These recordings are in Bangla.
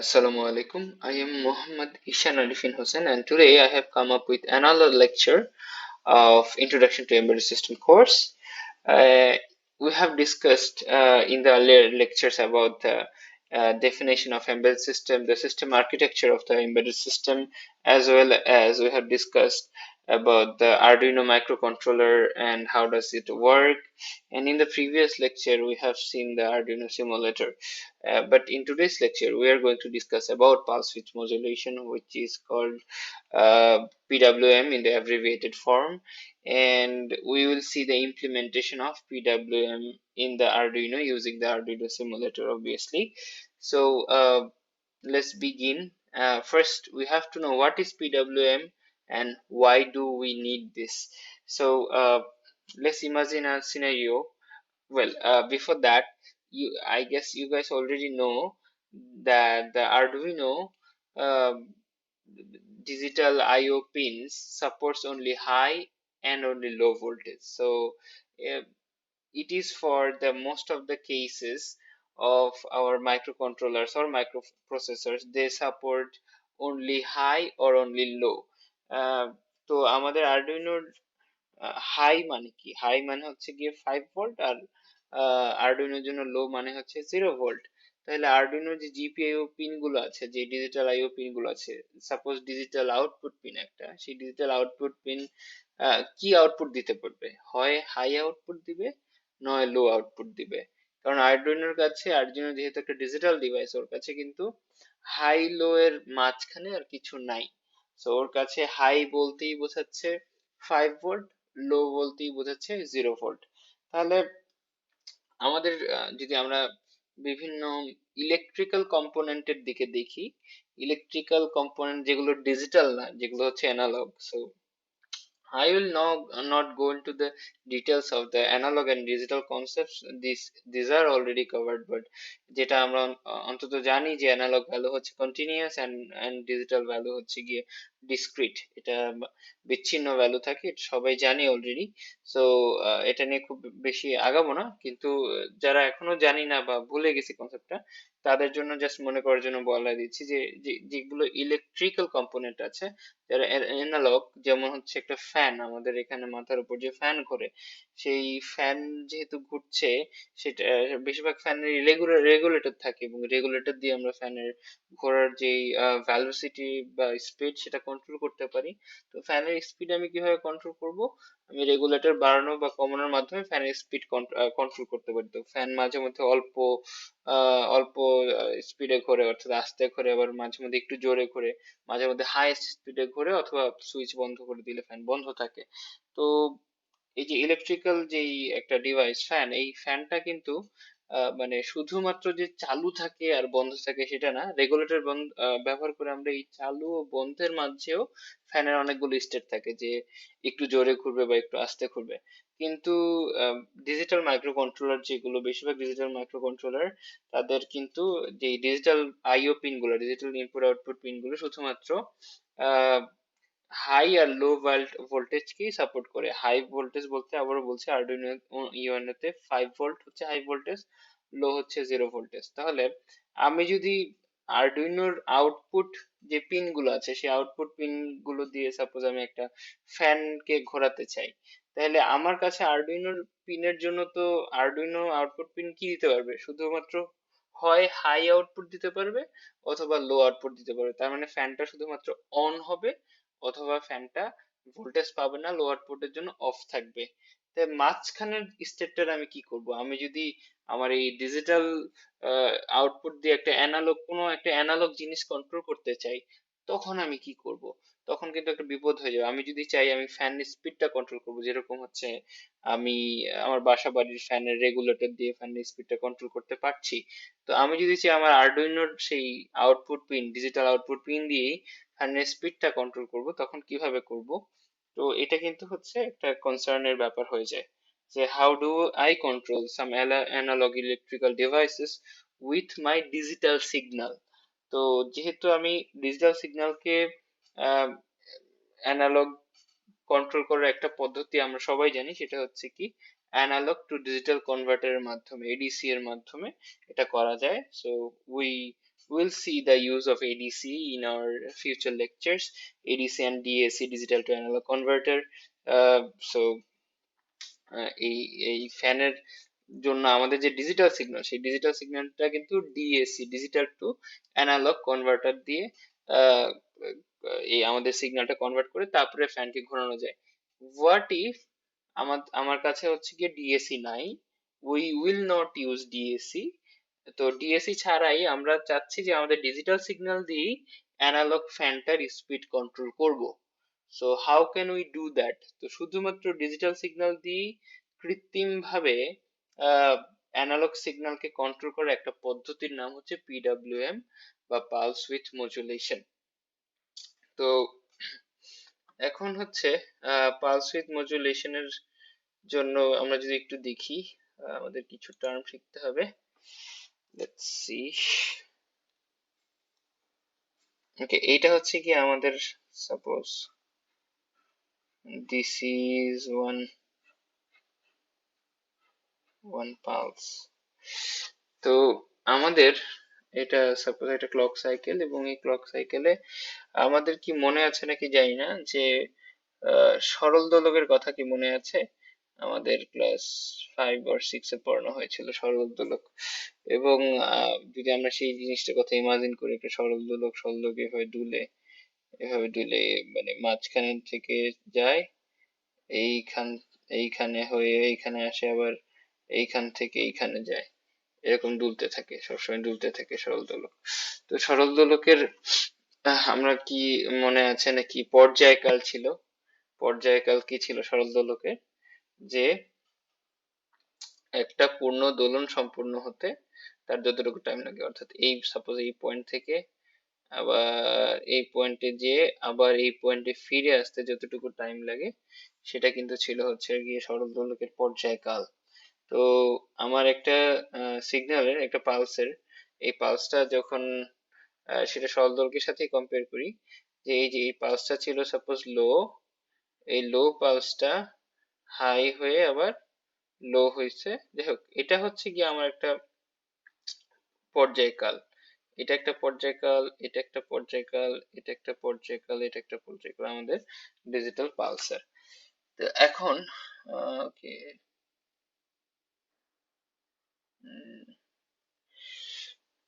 Assalamu alaikum. I am Muhammad Ishan Arifin Hussain, and today I have come up with another lecture of Introduction to Embedded System course. Uh, we have discussed in the earlier lectures about the definition of embedded system, the system architecture of the embedded system, as well as we have discussed about the Arduino microcontroller and how does it work. And in the previous lecture, we have seen the Arduino simulator. But in today's lecture, we are going to discuss about pulse width modulation, which is called PWM in the abbreviated form, and we will see the implementation of PWM in the Arduino using the Arduino simulator, obviously. So let's begin. First, we have to know what is PWM and why do we need this. So let's imagine a scenario. Well, before that, I guess you guys already know that the Arduino digital I/O pins supports only high and only low voltage. So uh, it is for the most of the cases of our microcontrollers or microprocessors, they support only high or only low. আহ, তো আমাদের আরডুইনো হাই মানে কি, হাই মানে হচ্ছে গিয়ে 5 ভোল্ট, আর আরডুইনোর জন্য লো মানে হচ্ছে 0 ভোল্ট। তাহলে আরডুইনোর যে জিপিআইও পিন গুলো আছে, যে ডিজিটাল আইও পিন গুলো আছে, সাপোজ ডিজিটাল আউটপুট পিন একটা, সেই ডিজিটাল আউটপুট পিন কি আউটপুট দিতে পারবে? হয় হাই আউটপুট দিবে, নয় লো আউটপুট দিবে। কারণ আরডুইনোর কাছে, আরডুইনো যেহেতু একটা ডিজিটাল ডিভাইস, ওর কাছে কিন্তু হাই লো এর মাঝখানে আর কিছু নাই। তো ওর কাছে হাই বলতেই বোঝাচ্ছে 5 ভোল্ট, লো বলতেই বোঝাচ্ছে 0 ভোল্ট। তাহলে আমাদের যদি আমরা বিভিন্ন ইলেকট্রিক্যাল কম্পোনেন্টের দিকে দেখি, ইলেকট্রিক্যাল কম্পোনেন্ট যেগুলো ডিজিটাল না, যেগুলো হচ্ছে analogue, so I will now not go into the details of the analog and digital concepts. These are already covered, but যেটা আমরা অন্তত জানি যে অ্যানালগ ভ্যালু হচ্ছে কন্টিনিউয়াস and ডিজিটাল ভ্যালু হচ্ছে গিয়ে ডিসক্রিট, এটা বিচ্ছিন্ন ভ্যালু থাকে, এটা সবাই জানি অলরেডি। সো এটা নিয়ে খুব বেশি আগাবো না, কিন্তু যারা এখনো জানি না বা ভুলে গেছি কনসেপ্টটা, তাদের জন্য জাস্ট মনে করার জন্য বলা দিচ্ছি যে যেগুলো ইলেকট্রিক্যাল কম্পোনেন্ট আছে, যারা অ্যানালগ, যেমন হচ্ছে একটা ফ্যান, আমাদের এখানে মাথার উপর যে ফ্যান ঘোরে, সেই ফ্যান যেহেতু ঘুরছে, সেটা বেশিরভাগ ফ্যানের রেগুলেটর থাকে, এবং রেগুলেটর দিয়ে আমরা ফ্যানের ঘোরার যে ভ্যালোসিটি বা স্পিড, সেটা কন্ট্রোল করতে পারি। তো ফ্যানের স্পিড আমি কিভাবে কন্ট্রোল করব? আমি রেগুলেটর বাড়ানো বা কমানোর মাধ্যমে ফ্যানের স্পিড কন্ট্রোল করতে পারি। তো ফ্যান মাঝে মধ্যে অল্প স্পিডে ঘোরে, অর্থাৎ আস্তে ঘোরে, আবার মাঝে মধ্যে একটু জোরে ঘোরে, মাঝে মধ্যে হাই স্পিডে ঘোরে, অথবা সুইচ বন্ধ করে দিলে ফ্যান বন্ধ থাকে। তো এই যে ইলেকট্রিক্যাল যেই একটা ডিভাইস ফ্যান, এই ফ্যানটা কিন্তু মানে শুধুমাত্র যে চালু থাকে আর বন্ধ থাকে সেটা না, রেগুলেটর ব্যবহার করে আমরা এই চালু ও বন্ধের মাঝেও ফ্যানের অনেকগুলো স্টেট থাকে, যে একটু জোরে ঘুরবে বা একটু আস্তে ঘুরবে। কিন্তু ডিজিটাল মাইক্রো কন্ট্রোলার যেগুলো, বেশিরভাগ ডিজিটাল মাইক্রো কন্ট্রোলার, তাদের কিন্তু যে ডিজিটাল আইও পিন গুলো, ডিজিটাল ইনপুট আউটপুট পিন গুলো শুধুমাত্র হাই আর লো ভোল্টেজকেই সাপোর্ট করে। হাই ভোল্টেজ বলতে আবারও বলছি, আরডুইনো ইউএনও তে 5 ভোল্ট হচ্ছে হাই ভোল্টেজ, লো হচ্ছে 0 ভোল্টেজ। তাহলে আমি যদি আরডুইনোর আউটপুট যে পিন গুলো আছে, সেই আউটপুট পিন গুলো দিয়ে সাপোজ আমি একটা ফ্যানকে ঘোরাতে চাই, তাহলে আমার কাছে আরডুইনোর পিনের জন্য তো আরডুইনো আউটপুট পিন কি দিতে পারবে? শুধুমাত্র হয় হাই আউটপুট দিতে পারবে, অথবা লো আউটপুট দিতে পারবে। তার মানে ফ্যানটা শুধুমাত্র অন হবে, অথবা ফ্যানটা ভোল্টেজ পাবে না, লো আউটপুটের জন্য অফ থাকবে। তাই মাঝখানের স্টেটটার আমি কি করব? আমি যদি আমার এই ডিজিটাল আউটপুট দিয়ে কোনো একটা অ্যানালগ জিনিস কন্ট্রোল করতে চাই, তখন আমি কি করব? তখন কিন্তু একটা বিপদ হয়ে যাবে। আমি যদি চাই আমি ফ্যান স্পিডটা কন্ট্রোল করব, যেরকম হচ্ছে আমি আমার বাসা বাড়ির ফ্যানের রেগুলেটর দিয়ে ফ্যানের স্পিডটা কন্ট্রোল করতে পারছি, তো আমি যদি চাই আমার আরডুইনোর সেই output pin, digital output pin দিয়েই ফ্যানের স্পিডটা কন্ট্রোল করব, তখন কিভাবে করব? তো এটা কিন্তু হচ্ছে একটা কনসার্নের ব্যাপার হয়ে যায়, যে how do I control some analogue electrical devices with my digital signal. তো যেহেতু আমি ডিজিটাল সিগন্যালকে অ্যানালগ কন্ট্রোল করার একটা পদ্ধতি আমরা সবাই জানি, সেটা হচ্ছে কি অ্যানালগ টু ডিজিটাল কনভার্টারের মাধ্যমে, এডিসি এর মাধ্যমে এটা করা যায়। So we we'll see the use of ADC in our future lectures. ADC and DAC, digital to analog converter. So এই এই ফ্যানের জন্য আমাদের যে ডিজিটাল সিগন্যাল, সেই ডিজিটাল সিগন্যালটা কিন্তু DAC, digital to analogue converter দিয়ে আহ, এই আমাদের সিগন্যালটা কনভার্ট করে তারপরে ফ্যানকে ঘোরানো যায়। হোয়াট ইফ আমার আমার কাছে হচ্ছে গিয়ে ডিএসি নাই, we will not use DAC. তো ডিএসি ছাড়াই আমরা চাচ্ছি যে আমাদের ডিজিটাল সিগন্যাল দিয়েই অ্যানালগ ফ্যানটার স্পিড কন্ট্রোল করব। So how can we do that? তো শুধুমাত্র ডিজিটাল সিগন্যাল দিয়েই কৃত্রিম ভাবে অ্যানালগ সিগন্যালকে কন্ট্রোল করার একটা পদ্ধতির নাম হচ্ছে পিডব্লিউএম বা পালস উইথ মডুলেশন। তো এখন হচ্ছে পালস উইথ মডুলেশনের জন্য আমরা যদি একটু দেখি, আমাদের কিছু টার্ম শিখতে হবে। Let's see. ওকে, এইটা হচ্ছে কি আমাদের, suppose this is one pulse. তো আমাদের এটা সাপোজ এটা ক্লক সাইকেল, এবং এই ক্লক সাইকেলে আমাদের কি মনে আছে নাকি জানি না যে সরল দোলকের কথা কি মনে আছে? আমাদের ক্লাস 5 or 6 এ পড়ানো হয়েছিল সরল দোলক। এবং যদি আমরা সেই জিনিসটার কথা ইমাজিন করি, একটা সরল দোলক সরলদোলক এভাবে দুলে মানে মাঝখানে থেকে যায়, এইখান এইখানে হয়ে এইখানে আসে, আবার এইখান থেকে এইখানে যায়, এরকম দুলতে থাকে, সবসময় দুলতে থাকে সরল দোলক। তো সরল দোলকের আমরা কি মনে আছে নাকি পর্যায়কাল ছিল? পর্যায়কাল কি ছিল সরল দোলকের? যে একটা পূর্ণ দোলন সম্পূর্ণ হতে তার যতটুকু টাইম লাগে, অর্থাৎ এই সাপোজ এই পয়েন্ট থেকে আবার এই পয়েন্টে যেয়ে আবার এই পয়েন্টে ফিরে আসতে যতটুকু টাইম লাগে, সেটা কিন্তু ছিল হচ্ছে গিয়ে সরল দোলকের পর্যায়কাল। তো আমার একটা সিগন্যালের, একটা পালসের, এই পালসটা যখন সেটা সরল দোলকের সাথে কম্পেয়ার করি, যে এই পালসটা ছিল সাপোজ লো, এই লো পালসটা হাই হয়ে আবার লো হয়েছে, যাই হোক এটা হচ্ছে কি আমার একটা পর্যায়কাল। এটা একটা পর্যায়কাল, এটা একটা পর্যায়কাল, এটা একটা পর্যায়কাল, এটা একটা পর্যায়কাল, আমাদের ডিজিটাল পালসার। তো এখন ওকে,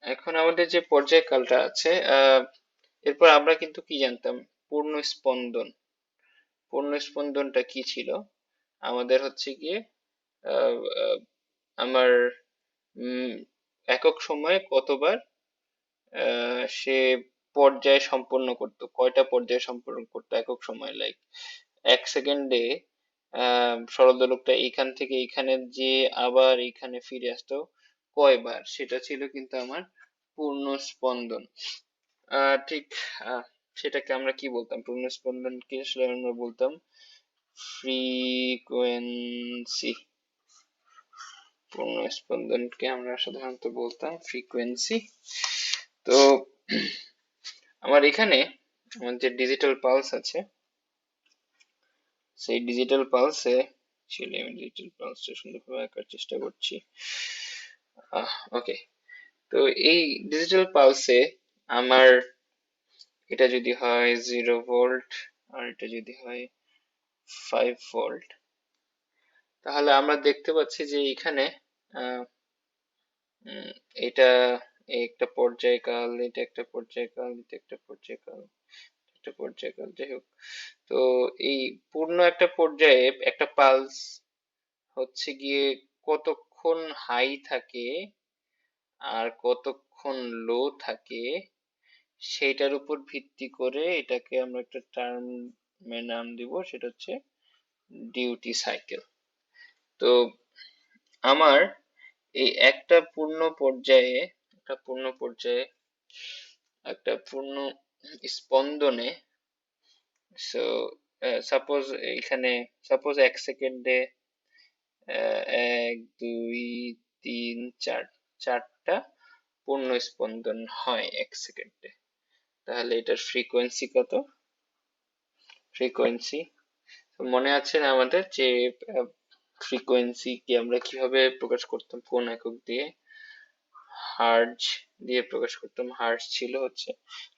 এখন আমাদের যে পর্যায়কালটা আছে, এরপর আমরা কিন্তু কি জানতাম? পূর্ণ স্পন্দন। পূর্ণ স্পন্দনটা কি ছিল? আমাদের হচ্ছে গিয়ে আহ, আহ, আমার একক সময়ে কতবার সে পর্যায় সম্পন্ন করতো, কয়টা পর্যায় সম্পন্ন করতো একক সময়, লাইক 1 সেকেন্ডে সরল দোলকটা এইখান থেকে এইখানে যে আবার এইখানে ফিরে আসতো কয়বার, সেটা ছিল কিন্তু আমার পূর্ণ স্পন্দন। ঠিক সেটাকে আমরা কি বলতাম? পূর্ণ স্পন্দনকে আসলে আমরা বলতাম ফ্রিকোয়েন্সি। পূর্ণ স্পন্দনকে আমরা সাধারণত বলতাম ফ্রিকোয়েন্সি। তো আমার এখানে আমার যে ডিজিটাল পালস আছে, সেই ডিজিটাল পালসে ছিল, আমি ডিজিটাল পালসটা সুন্দরভাবে আঁকার চেষ্টা করছি। ওকে, তো এই ডিজিটাল পালসে আমার এটা যদি হয় 0 ভোল্ট আর এটা যদি হয় 5 ভোল্ট, তাহলে আমরা দেখতে পাচ্ছি যে এখানে আহ, এটা একটা পর্যায়কাল, এটা একটা পর্যায়কাল, এটা একটা পর্যায়কাল, একটা পর্যায়কাল, যাই হোক। তো এই পূর্ণ একটা পর্যায়ে একটা পালস হচ্ছে গিয়ে কতক্ষণ হাই থাকে আর কতক্ষণ লো থাকে, সেইটার উপর ভিত্তি করে এটাকে আমরা একটা টার্মের নাম দিব, সেটা হচ্ছে ডিউটি সাইকেল। তো আমার এই একটা পূর্ণ পর্যায়ে একটা পূর্ণ স্পন্দনে, সো সাপোজ এখানে, সাপোজ 1 সেকেন্ডে 1 2 3 4, চারটা পূর্ণ স্পন্দন হয় 1 সেকেন্ডে। তাহলে এটার ফ্রিকোয়েন্সি কত? ফ্রিকোয়েন্সি মনে আছে না আমাদের যে ফ্রিকোয়েন্সি কি আমরা কিভাবে প্রকাশ করতাম, কোন একক দিয়ে? হার্জ দিয়ে প্রকাশ করতাম। হার্জ ছিল হচ্ছে,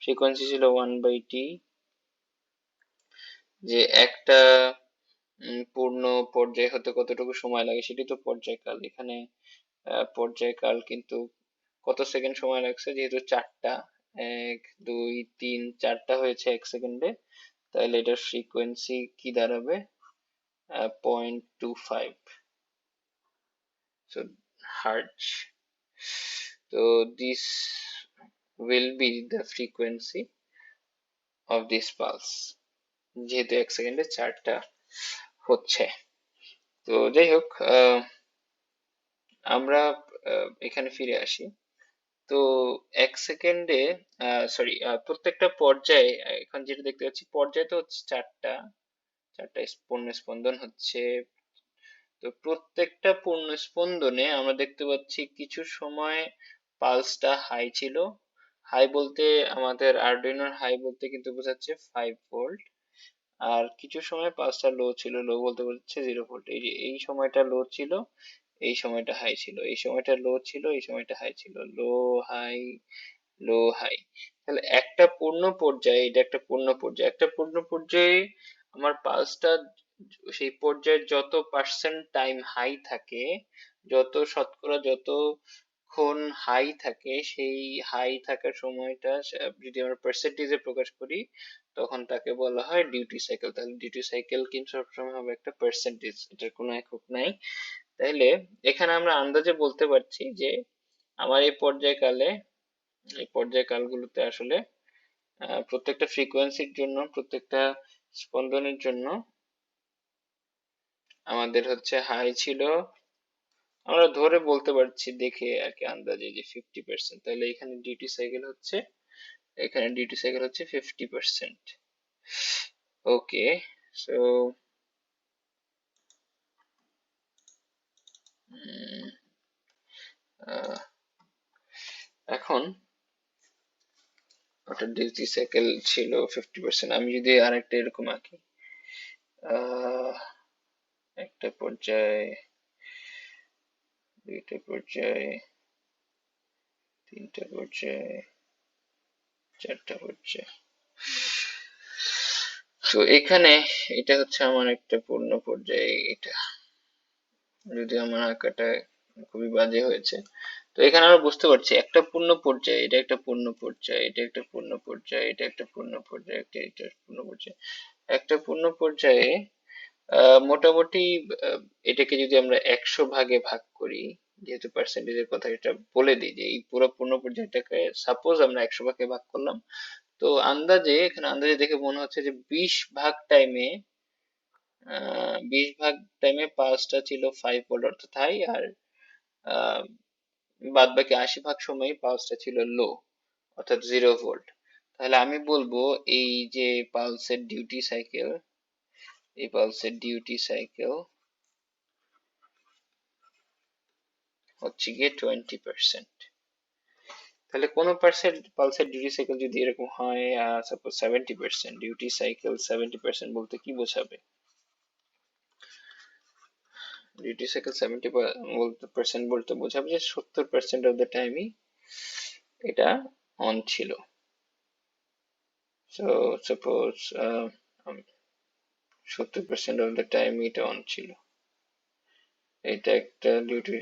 ফ্রিকোয়েন্সি ছিল 1/t, যে একটা পূর্ণ পর্যায় হতে কতটুকু সময় লাগে সেটি তো পর্যায়কাল। এখানে পর্যায়কাল কিন্তু কত সেকেন্ড সময় লাগছে, যেহেতু চারটা, 1 2 3 চারটা হয়েছে 1 সেকেন্ডে, তাহলে এটার ফ্রিকোয়েন্সি কি দাঁড়াবে, 0.25, so hertz. So this will be the frequency of this pulse, যেহেতু 1 সেকেন্ডে চারটা হচ্ছে। তো যাই হোক, আমরা এখানে ফিরে আসি। তো 1 সেকেন্ডে, সরি, প্রত্যেকটা পর্যায়ে, এখন যেটা দেখতে পাচ্ছি পর্যায়ে তো হচ্ছে চারটা চারটা পূর্ণ স্পন্দন হচ্ছে। তো প্রত্যেকটা পূর্ণ স্পন্দনে আমরা দেখতে পাচ্ছি কিছু সময় পালসটা হাই ছিল। হাই বলতে আমাদের আরডুইনোর হাই বলতে কিন্তু বোঝাচ্ছে 5 ভোল্ট, আর কিছু সময় পালসটা লো ছিল। লো বলতে বোঝাচ্ছে 0 ভোল্ট। এই যে এই সময়টা লো ছিল, এই সময়টা হাই ছিল, এই সময়টা লো ছিল, এই সময়টা হাই ছিল, লো হাই লো হাই। তাহলে একটা পূর্ণ পর্যায়ে, এটা একটা পূর্ণ পর্যায়ে, একটা পূর্ণ পর্যায়ে আমার পালসটা সেই পর্যায়ের যত পার্সেন্ট টাইম হাই থাকে, যত শতকরা যতক্ষণ হাই থাকে, সেই হাই থাকার সময়টা যদি আমরা পার্সেন্টেজে প্রকাশ করি, তখন তাকে বলা হয় ডিউটি সাইকেল। তাহলে ডিউটি সাইকেল কিন্তু সবসময় হবে একটা পার্সেন্টেজ, এটার কোনো একক নাই। তাইলে এখানে আমরা আন্দাজে বলতে পারছি যে আমার এই পর্যায়কালগুলোতে আসলে প্রত্যেকটা ফ্রিকোয়েন্সির জন্য, প্রত্যেকটা স্পন্দনের জন্য আমাদের হচ্ছে হাই ছিল, আমরা ধরে বলতে পারছি দেখে আর কি আন্দাজে, যে 50%। তাহলে এখানে ডিউটি সাইকেল হচ্ছে, এখানে ডিউটি সাইকেল হচ্ছে 50%। ওকে, সো এখন ওটা ডিউটি সাইকেল ছিল 50%। আমি যদি আরেকটা এরকম আঁকি, আহ একটা পর্যায়ে, দুইটা পর্যায়ে, তিনটা পর্যায়ে, চারটা পর্যায়ে। তো এখানে এটা হচ্ছে আমার একটা পূর্ণ পর্যায়ে, এটা যদি আমার আঁকাটা খুবই বাজে হয়েছে। তো এখানে আমরা বুঝতে পারছি একটা পূর্ণ পর্যায়ে, এটা একটা পূর্ণ পর্যায়ে, এটা একটা পূর্ণ পর্যায়ে, এটা একটা পূর্ণ পর্যায়ে, এটা পূর্ণ পর্যায়ে, একটা পূর্ণ পর্যায়ে মোটামুটি এটাকে যদি আমরা 100 ভাগে ভাগ করি, যেহেতু পার্সেন্টেজের কথা এটা বলে দিই, যে এই পুরো পূর্ণ পর্যায়টাকে সাপোজ আমরা 100 ভাগে ভাগ করলাম, তো আন্দাজে, এখানে আন্দাজে দেখে মনে হচ্ছে যে 20 ভাগ টাইমে পালসটা ছিল 5 ভোল্ট অর্থাৎ হাই, আর বাদ বাকি 80 ভাগ সময় পালসটা ছিল লো অর্থাৎ 0 ভোল্ট। তাহলে আমি বলবো এই যে পালসের ডিউটি সাইকেল, এই পালসের ডিউটি সাইকেল হচ্ছে গিয়ে 20%। তাহলে কোন পালসের ডিউটি সাইকেল যদি এরকম হয়, সাপোজ 70%, ডিউটি সাইকেল 70% বলতে কি বোঝাবে? ডিউটি সাইকেল 70% বলতে বোঝাবে যে 70% অফ দ্য টাইমই এটা অন ছিল। So suppose 70% of the time এটা অন ছিল। এটা একটা ডিউটি,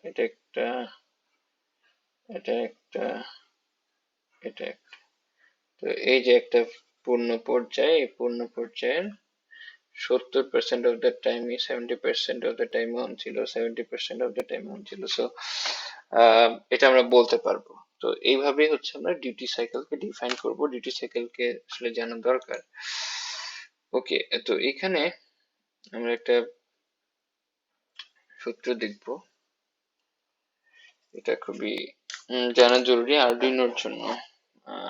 এটা একটা, এটা একটা, এটা একটা। তো এই যে একটা পূর্ণ পর্যায়, এই পূর্ণ পর্যায়ের 70% অফ দ্য টাইমই 70% অফ দ্য টাইম অন ছিল, 70% অফ দ্য টাইম অন ছিল। সো এটা আমরা বলতে পারবো। তো এইভাবেই হচ্ছে আমরা ডিউটি সাইকেলকে ডিফাইন করব, ডিউটি সাইকেলকে আসলে জানা দরকার। ওকে, তো এখানে আমরা একটা সূত্র দেখব, এটা খুবই জানা জরুরি আরডুইনোর জন্য,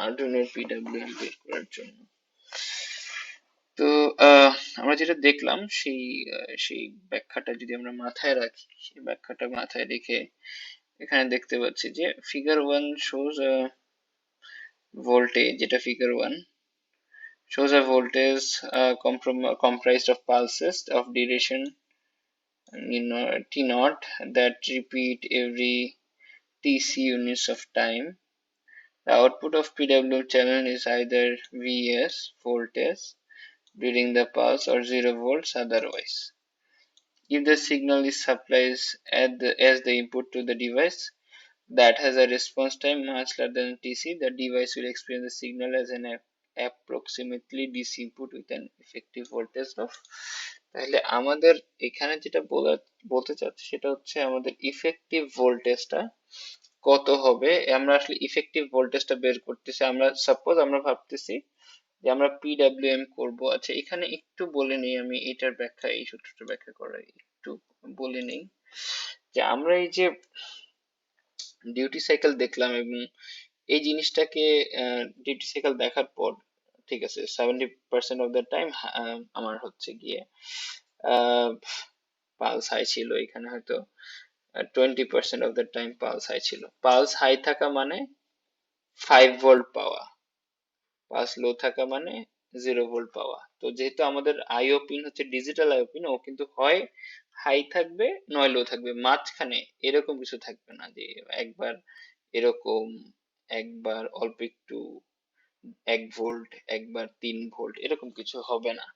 আরডুইনোর পিডব্লিউএম বের করার জন্য। তো আমরা যেটা দেখলাম সেই ব্যাখ্যাটা যদি আমরা মাথায় রাখি, সেই ব্যাখ্যাটা মাথায় রেখে এখানে দেখতে পাচ্ছি যে ফিগার 1 shows a voltage, যেটা figure 1 shows a voltage comprised of pulses of duration t naught that repeat every TC units of time. The output of PWM channel is either Vs, voltage, during the pulse, or 0 volts otherwise. If the signal is supplied as the input to the device that has a response time much larger than TC, the device will experience the signal as an approximately DC input with an effective voltage of, তাহলে আমাদের এখানে যেটা বলতে চাচ্ছি সেটা হচ্ছে আমাদের ইফেক্টিভ ভোল্টেজটা কত হবে। আমরা আসলে ইফেক্টিভ ভোল্টেজটা বের করতেছি। আমরা সাপোজ আমরা ভাবতেছি যে আমরা পিডব্লিউএম করব। আচ্ছা, এখানে একটু বলে নেই, আমি এটার ব্যাখ্যা, এই সূত্রটা ব্যাখ্যা করার একটু বলে নেই যে আমরা এই যে ডিউটি সাইকেল দেখলাম এবং এই জিনিসটাকে ডিউটি সাইকেল দেখার পর ঠিক আছে 70% অফ দ্য টাইম আমার হচ্ছে গিয়ে পালস হাই ছিল, এখানে হয়তো 20% of the time pulse high ছিল। পালস হাই থাকা মানে 5 ভোল্ট পাওয়া, পালস লো থাকা মানে 0 ভোল্ট পাওয়া। তো যেহেতু আমাদের আইও পিন হচ্ছে ডিজিটাল আইও পিন, ও কিন্তু হয় হাই থাকবে নয় লো থাকবে, মাঝখানে এরকম কিছু থাকবে না যে একবার এরকম, একবার অল্প একটু 1 ভোল্ট, একবার 3 ভোল্ট, এরকম কিছু হবে না।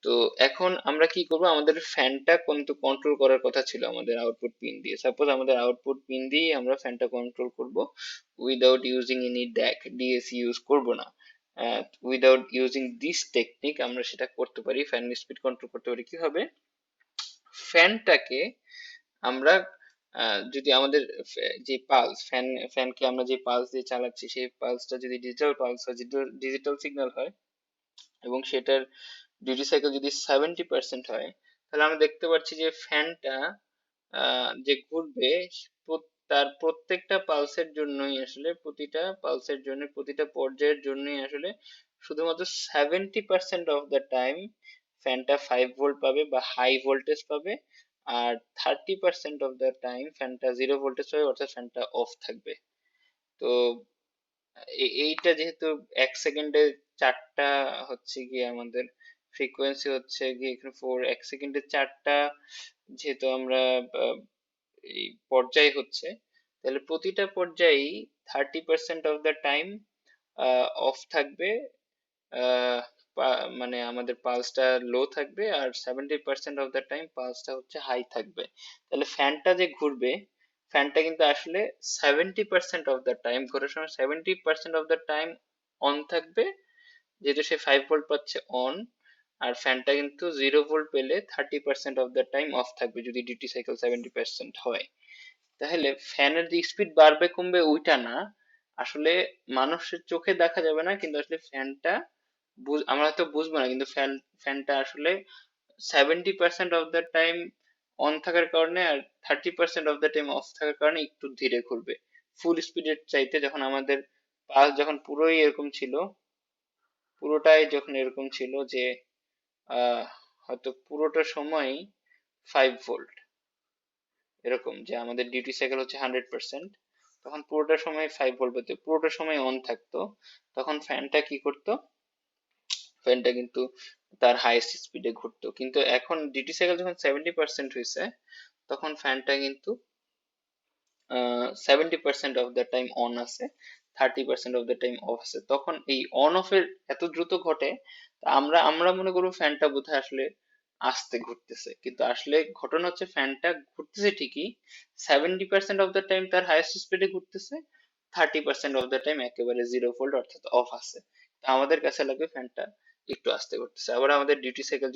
তো এখন আমরা কি করব, আমাদের ফ্যানটা কিন্তু কন্ট্রোল করার কথা ছিল আমাদের আউটপুট পিন দিয়ে। সাপোজ আমাদের আউটপুট পিন দিয়ে আমরা ফ্যানটা কন্ট্রোল করব without using any DAC, DAC use করব না। উইদাউট ইউজিং দিস টেকনিক আমরা সেটা করতে পারি, ফ্যান স্পিড কন্ট্রোল করতে পারি। কিভাবে? ফ্যানটাকে আমরা যদি আমাদের যে পালস, ফ্যানকে আমরা যে পালস দিয়ে চালাচ্ছি সেই পালসটা যদি ডিজিটাল পালস হয়, ডিজিটাল সিগন্যাল হয় এবং সেটার ডিউটি সাইকেল যদি 70% হয়, তাহলে আমরা দেখতে পাচ্ছি যে ফ্যানটা যে ঘুরবে তার প্রত্যেকটা পালসের জন্যই আসলে, প্রতিটা পালসের জন্য, প্রতিটা পর্যায়ের জন্যই আসলে শুধুমাত্র 70% অফ দ্য টাইম ফ্যানটা 5 ভোল্ট পাবে বা হাই ভোল্টেজ পাবে, আর 30% অফ দ্য টাইম ফ্যানটা 0 ভোল্টেজ পাবে, অর্থাৎ ফ্যানটা অফ থাকবে। তো এইটা যেহেতু 1 সেকেন্ডে 4টা হচ্ছে গিয়ে আমাদের ফ্রিকোয়েন্সি হচ্ছে গিয়ে এখানে 1 সেকেন্ডে 4টা, যেহেতু আমরা এই পর্যায় হচ্ছে, তাহলে প্রতিটা পর্যায়েই 30% অফ দ্য টাইম অফ থাকবে, আহ, মানে আমাদের পালসটা লো থাকবে, আর 70% অফ দ্য টাইম পালসটা হচ্ছে হাই থাকবে। তাহলে ফ্যানটা যে ঘুরবে, ফ্যানটা কিন্তু আসলে 70% অফ দ্য টাইম ঘোরার সময় 70% অফ দ্য টাইম অন থাকবে, যেহেতু সে 5 ভোল্ট পাচ্ছে অন, আর ফ্যানটা কিন্তু 0 ভোল্ট পেলে 30% অফ দ্য টাইম অফ থাকবে যদি ডিউটি সাইকেল 70% হয়। তাহলে ফ্যানের যে স্পিড বাড়বে কমবে ওইটা না, আসলে মানুষের চোখে দেখা যাবে না, কিন্তু আসলে ফ্যানটা আমরা তো বুঝবো না, কিন্তু ফ্যানটা আসলে 70% অফ দ্য টাইম অন থাকার কারণে আর 30% অফ দ্য টাইম অফ থাকার কারণে একটু ধীরে ঘুরবে। ফুল স্পিডের চাইতে যখন আমাদের পালস যখন পুরোই এরকম ছিল, পুরোটাই যখন এরকম ছিল যে আহ হয়তো পুরোটা সময় 5 ভোল্ট, এরকম যে আমাদের ডিউটি সাইকেল হচ্ছে 100%, তখন পুরোটা সময় 5 ভোল্ট পেতে, পুরোটা সময় অন থাকতো, তখন ফ্যানটা কি করতো, ফ্যানটা কিন্তু তার হাইয়েস্ট স্পিডে ঘুরতো। কিন্তু এখন ডিউটি সাইকেল যখন 70% হয়েছে, তখন ফ্যানটা কিন্তু 70% অফ দ্য টাইম অন আছে, 30% অফ দ্য টাইম অফ আছে। তখন এই অন অফ এর এত দ্রুত ঘটে, আমরা আমরা মনে করবো ফ্যানটা বোধহয় আসলে আস্তে ঘুরতেছে, কিন্তু আসলে ঘটনা হচ্ছে ফ্যানটা ঘুরতেছে ঠিকই, 70% অফ দ্য টাইম তার হাইয়েস্ট স্পিডে ঘুরতেছে, 30% অফ দ্য টাইম একেবারে 0 ভোল্ট অর্থাৎ অফ আছে। তা আমাদের কাছে লাগবে ফ্যানটা একটু আস্তে ঘুরতেছে। আবার আমাদের ডিউটি সাইকেল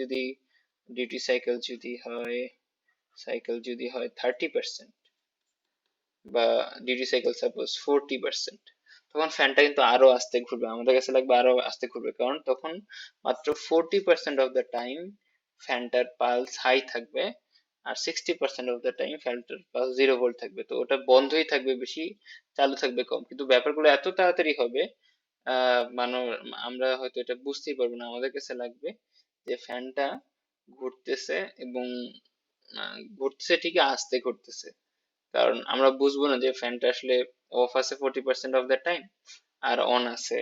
যদি হয় 30%, বা ডিউটি সাইকেল সাপোজ 40%, তখন ফ্যানটা কিন্তু আরো আস্তে ঘুরবে, আমাদের কাছে লাগবে আরো আস্তে ঘুরবে, কারণ তখন মাত্র 40% অফ দ্য টাইম ফ্যানটার পালস হাই থাকবে, আর 60% অফ দ্য টাইম ফ্যানটার পালস 0 ভোল্ট থাকবে। তো ওটা বন্ধই থাকবে বেশি, চালু থাকবে কম, কিন্তু ব্যাপারগুলো এত তাড়াতাড়ি হবে মানে আমরা হয়তো এটা বুঝতেই পারবো না। আমাদের কাছে লাগবে যে ফ্যানটা ঘুরতেছে এবং ঘুরতেছে ঠিকই, আস্তে ঘুরতেছে, কারণ আমরা বুঝবো না যে ফ্যানটা আসলে অফ আছে 40% অফ দ্য টাইম আর অন আছে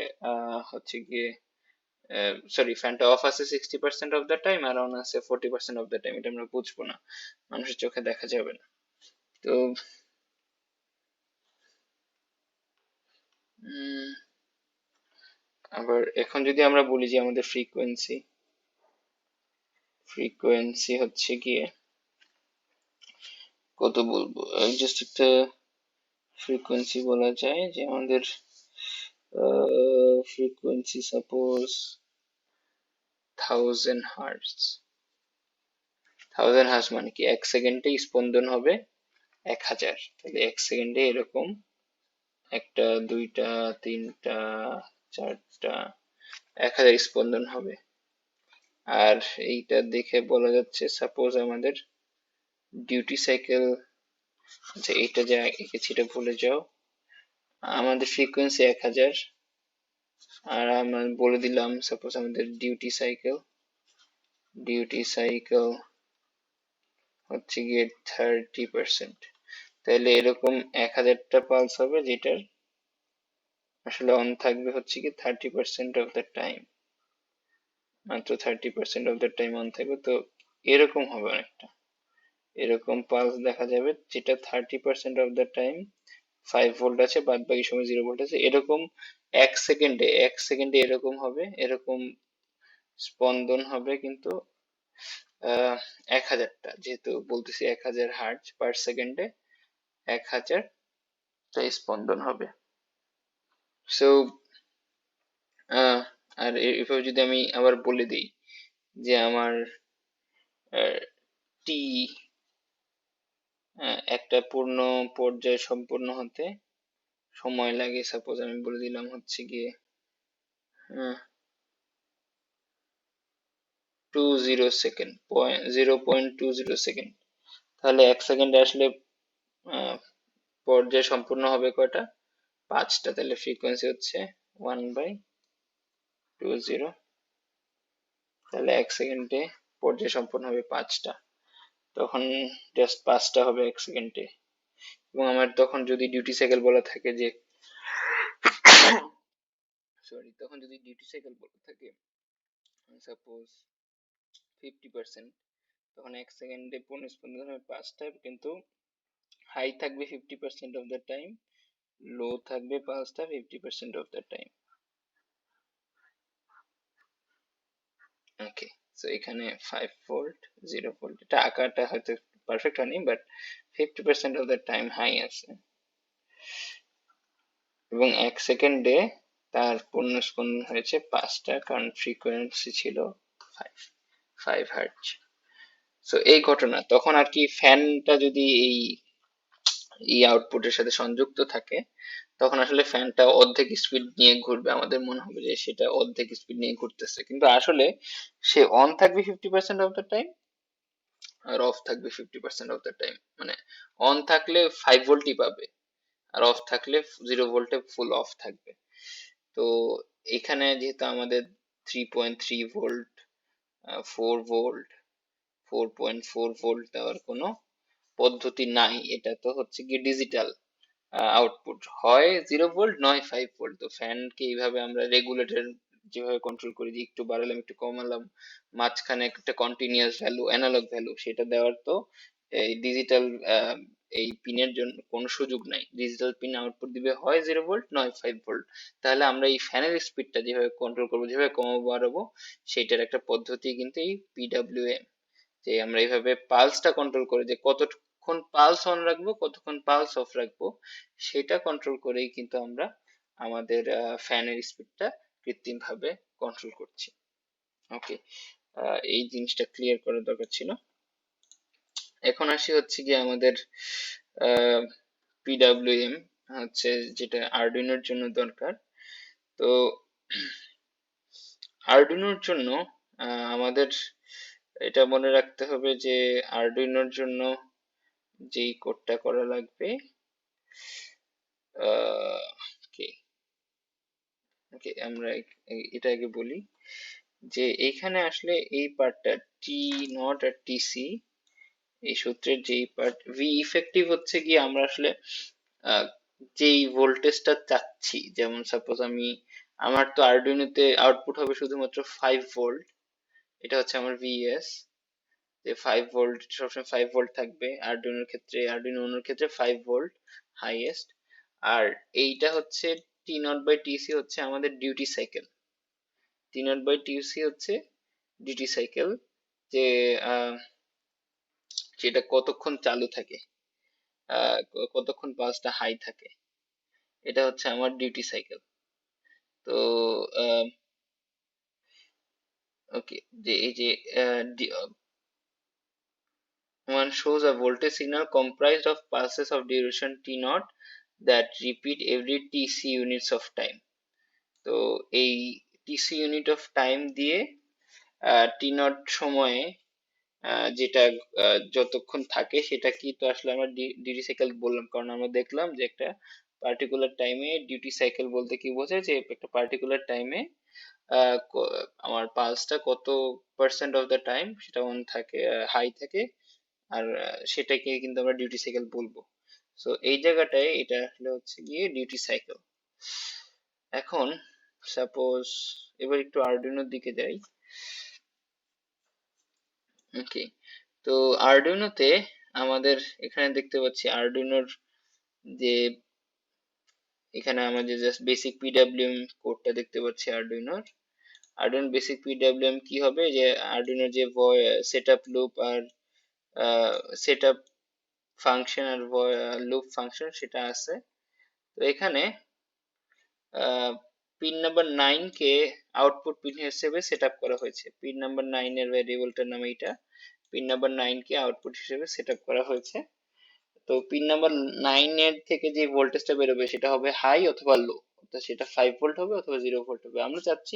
হচ্ছে গিয়ে, সরি, ফ্যানটা অফ আছে 60% অফ দ্য টাইম আর অন আছে 40% অফ দ্য টাইম, এটা আমরা বুঝবো না, মানুষের চোখে দেখা যাবে না। তো আবার এখন যদি আমরা বলি যে আমাদের ফ্রিকোয়েন্সি হচ্ছে গিয়ে কত বলবো, জাস্ট একটা ফ্রিকোয়েন্সি বলা যায় যে আমাদের ফ্রিকোয়েন্সি সাপোজ 1000 হার্টজ। 1000 হার্টজ মানে কি 1 সেকেন্ডে স্পন্দন হবে 1000, তাহলে 1 সেকেন্ডে এরকম একটা, দুইটা, তিনটা, চারটা, 1000 স্পন্দন হবে। আর এইটা দেখে বলা যাচ্ছে সাপোজ আমাদের ডিউটি সাইকেল, আচ্ছা এইটা যা এঁকেছি এটা ভুলে যাও, আমাদের ফ্রিকোয়েন্সি 1000 আর আমরা বলে দিলাম সাপোজ আমাদের ডিউটি সাইকেল হচ্ছে গিয়ে 30%, তাহলে এরকম 1000টা পালস হবে যেটার আসলে অন থাকবে হচ্ছে কি 30% অফ দ্য টাইম, মাত্র 30% অফ দ্য টাইম অন থাকবে। তো এরকম হবে অনেকটা, এরকম পালস দেখা যাবে যেটা 30% অফ দ্য টাইম 5 ভোল্ট আছে, বাদ বাকি সময় 0 ভোল্ট আছে। এরকম 1 সেকেন্ডে এরকম হবে, এরকম স্পন্দন হবে, কিন্তু 1000টা, যেহেতু বলতেছি 1000 হার্টজ পার সেকেন্ডে 1000টা স্পন্দন হবে। সো আর এভাবে যদি আমি আবার বলে দিই যে আমার টি একটা পূর্ণ পর্যায় সম্পূর্ণ হতে সময় লাগে, সাপোজ আমি বলে দিলাম হচ্ছে গিয়ে 20 সেকেন্ড, 0.20 সেকেন্ড, তাহলে 1 সেকেন্ডে আসলে পর্যায় সম্পূর্ণ হবে কয়টা, 5টা, তাহলে ফ্রিকোয়েন্সি হচ্ছে 1/20, তাহলে 1 সেকেন্ডে পর্যায় সম্পূর্ণ হবে 5টা, তখন জাস্ট 5টা হবে 1 সেকেন্ডে। এবং আমার তখন যদি ডিউটি সাইকেল বলা থাকে যে তখন যদি ডিউটি সাইকেল বলা থাকে সাপোজ 50%, তখন 1 সেকেন্ডে পূর্ণ স্পন্দন হবে 5টা, কিন্তু হাই থাকবে 50% অফ দ্য টাইম, লো থাকবে 5টা 50% of the time. Okay, so এখানে 5 ভোল্ট, 0 ভোল্ট, এটা আঁকাটা হয়তো পারফেক্ট হয়নি, but 50% of the time high আছে, এবং 1 সেকেন্ডে তার পূর্ণ স্পন্দন হয়েছে 5টা, কারণ ফ্রিকোয়েন্সি ছিল 5 হার্টজ। সো এই ঘটনা তখন আর কি, ফ্যানটা যদি এই আউটপুটের সাথে সংযুক্ত থাকে, তখন আসলে ফ্যানটা অর্ধেক স্পিড নিয়ে ঘুরবে, আমাদের মনে হবে যে সেটা অর্ধেক স্পিড নিয়ে ঘুরতেছে, কিন্তু আসলে সে অন থাকবে 50% অফ দ্য টাইম আর অফ থাকবে 50% অফ দ্য টাইম। মানে অন থাকলে 5 ভোল্টই পাবে, আর অফ থাকলে 0 ভোল্টে ফুল অফ থাকবে। তো এখানে যেহেতু আমাদের 3.3 ভোল্ট, 4 ভোল্ট, 4.4 ভোল্ট দেওয়ার কোনো পদ্ধতি নাই, এটা তো হচ্ছে কি ডিজিটাল আউটপুট, হয় 0 ভোল্ট নয় 5 ভোল্ট। তো ফ্যানকে এইভাবে আমরা রেগুলেটর যেভাবে কন্ট্রোল করি যে একটু বাড়ালাম একটু কমালাম, মাঝখানে একটা কন্টিনিউয়াস ভ্যালু অ্যানালগ ভ্যালু সেটা দেওয়ার তো এই ডিজিটাল এই পিনের জন্য কোনো সুযোগ নাই। ডিজিটাল পিন আউটপুট দিবে হয় 0 ভোল্ট নয় 5 ভোল্ট। তাহলে আমরা এই ফ্যানের স্পিডটা যেভাবে কন্ট্রোল করবো, যেভাবে কমাবো বাড়াবো, সেইটার একটা পদ্ধতি কিন্তু এই পিডাব্লিউএম, যে আমরা এইভাবে পালসটা কন্ট্রোল করে যে কতক্ষণ পালস অন রাখবো কতক্ষণ পালস অফ রাখবো, সেটা কন্ট্রোল করেই কিন্তু আমরা আমাদের ফ্যানের স্পিডটা কৃত্রিম ভাবে কন্ট্রোল করছি। ওকে, এই জিনিসটা ক্লিয়ার করার দরকার ছিল। এখন আসি হচ্ছে গিয়ে আমাদের পিডাব্লিউএম হচ্ছে যেটা আরডুইনোর জন্য দরকার। তো আরডুইনোর জন্য আমাদের এটা মনে রাখতে হবে যে আরডুইনোর জন্য যেই কোডটা করা লাগবে, ওকে ওকে আমরা এটা আগে বলি যে এইখানে আসলে এই পার্টটা টি নট আর টিসি, এই সূত্রের যেই পার্ট ভি ইফেক্টিভ হচ্ছে গিয়ে আমরা আসলে যেই ভোল্টেজটা চাচ্ছি, যেমন সাপোজ আমার তো আরডুইনোতে আউটপুট হবে শুধুমাত্র 5 ভোল্ট, এটা হচ্ছে আমার ভিএস, যে 5 ভোল্ট সবসময় 5 ভোল্ট থাকবে আরডুইনোর ক্ষেত্রে, আরডুইনো অন্যের ক্ষেত্রে 5 ভোল্ট হাইয়েস্ট। আর এইটা হচ্ছে টি নট বাই টিসি হচ্ছে আমাদের duty cycle. T not by TC হচ্ছে ডিউটি সাইকেল, যে সেটা কতক্ষণ চালু থাকে, কতক্ষণ পালসটা হাই থাকে, এটা হচ্ছে আমার ডিউটি সাইকেল। তো ওকে, যে এই যে one shows a voltage signal comprised of pulses of duration t naught that repeat every tc units of time. তো এই টিসি ইউনিট অফ টাইম দিয়ে টি নট সময়ে যেটা যতক্ষণ থাকে সেটা কি, তো আসলে আমরা ডিউটি সাইকেল বললাম কারণ আমরা দেখলাম যে একটা পার্টিকুলার টাইমে ডিউটি সাইকেল বলতে কি বোঝায়, যে একটা পার্টিকুলার টাইমে আমার পালসটা কত পার্সেন্ট অফ দ্য টাইম সেটা অন থাকে, হাই থাকে, আর সেটাকে কিন্তু আমরা ডিউটি সাইকেল বলবো। সো এই জায়গাটায় এটা আসলে হচ্ছে গিয়ে ডিউটি সাইকেল। এখন সাপোজ এবার একটু আরডুইনোর দিকে যাই। ওকে, তো আরডুইনোতে আমাদের এখানে দেখতে পাচ্ছি আরডুইনোর যে এখানে আমাদের জাস্ট বেসিক পিডব্লিউএম কোডটা দেখতে পাচ্ছি আরডুইনোর। আরডুইনো বেসিক পিডব্লিউএম কি হবে, যে আরডুইনোর যে সেটআপ লুপ আর সেটআপ ফাংশন আর লুপ ফাংশন সেটা আছে। তো এখানে পিন নাম্বার 9 কে আউটপুট পিন হিসেবে সেট আপ করা হয়েছে। পিন নাম্বার 9 এর ভ্যারিয়েবলটার নাম এটা, পিন নাম্বার 9 কে আউটপুট হিসেবে সেট আপ করা হয়েছে। তো পিন নাম্বার 9 এর থেকে যে ভোল্টেজটা বেরোবে সেটা হবে হাই অথবা লো, অর্থাৎ সেটা 5 ভোল্ট হবে অথবা 0 ভোল্ট হবে। আমরা চাচ্ছি